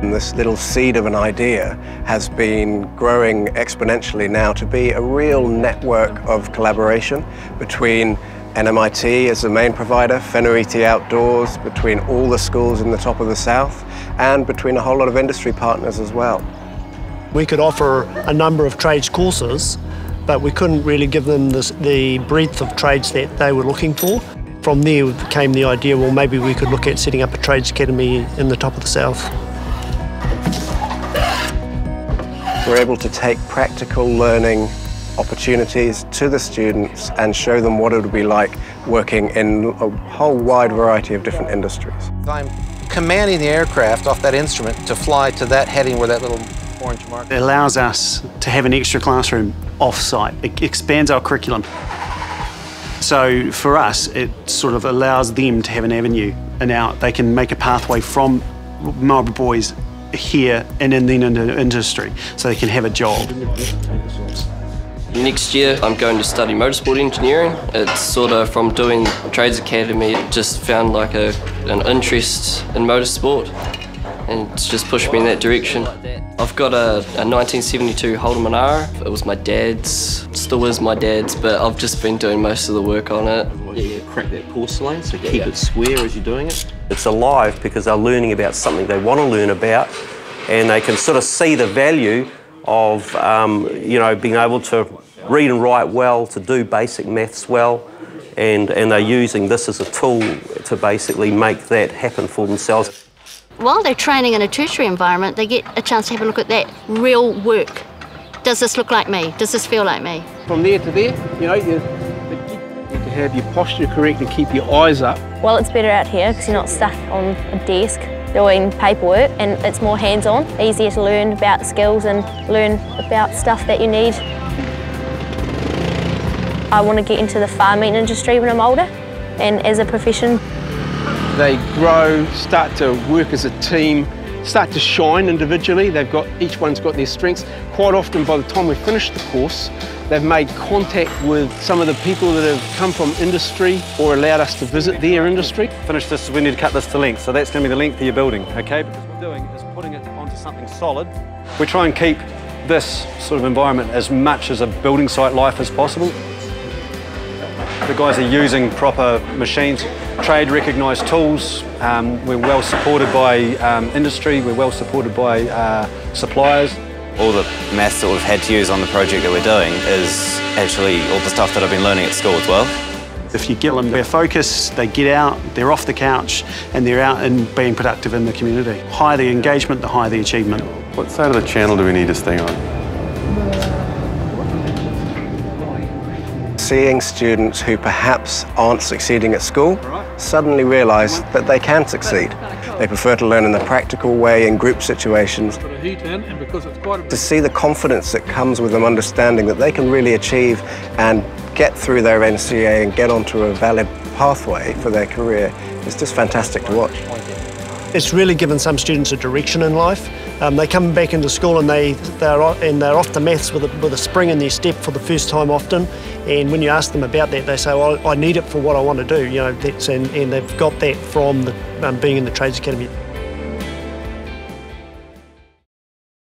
And this little seed of an idea has been growing exponentially now to be a real network of collaboration between NMIT as the main provider, Whenuiti Outdoors, between all the schools in the top of the south, and between a whole lot of industry partners as well. We could offer a number of trades courses, but we couldn't really give them the breadth of trades that they were looking for. From there came the idea, well, maybe we could look at setting up a trades academy in the top of the south. We're able to take practical learning opportunities to the students and show them what it would be like working in a whole wide variety of different industries. I'm commanding the aircraft off that instrument to fly to that heading where that little orange mark. It allows us to have an extra classroom off-site. It expands our curriculum. So for us, it sort of allows them to have an avenue and out. They can make a pathway from Marlborough Boys here and then into industry, so they can have a job. Next year I'm going to study motorsport engineering. It's sort of from doing Trades Academy, it just found like an interest in motorsport and it's just pushed me in that direction. I've got a 1972 Holden Monaro. It was my dad's, still is my dad's, but I've just been doing most of the work on it. Yeah, crack that porcelain, so keep it square as you're doing it. It's alive because they're learning about something they want to learn about, and they can sort of see the value of you know, being able to read and write well, to do basic maths well, and they're using this as a tool to basically make that happen for themselves. While they're training in a tertiary environment, they get a chance to have a look at that real work. Does this look like me? Does this feel like me? From there to there, you know, you can have your posture correct and keep your eyes up. Well, it's better out here because you're not stuck on a desk doing paperwork, and it's more hands-on, easier to learn about skills and learn about stuff that you need. I want to get into the farming industry when I'm older and as a profession. They grow, start to work as a team, start to shine individually. Each one's got their strengths. Quite often by the time we finish the course, they've made contact with some of the people that have come from industry or allowed us to visit their industry. Finish this, we need to cut this to length, so that's going to be the length of your building, okay? Because what we're doing is putting it onto something solid. We try and keep this sort of environment as much as a building site life as possible. The guys are using proper machines, trade recognised tools. We're well supported by industry, we're well supported by suppliers. All the maths that we've had to use on the project that we're doing is actually all the stuff that I've been learning at school as well. If you get them their focus, they get out, they're off the couch, and they're out and being productive in the community. The higher the engagement, the higher the achievement. What side of the channel do we need to stay on? Seeing students who perhaps aren't succeeding at school suddenly realise that they can succeed. They prefer to learn in the practical way in group situations. To see the confidence that comes with them understanding that they can really achieve and get through their NCA and get onto a valid pathway for their career is just fantastic to watch. It's really given some students a direction in life. They come back into school and they're off to maths with a spring in their step for the first time often. And when you ask them about that, they say, well, I need it for what I want to do. You know, and they've got that from being in the Trades Academy.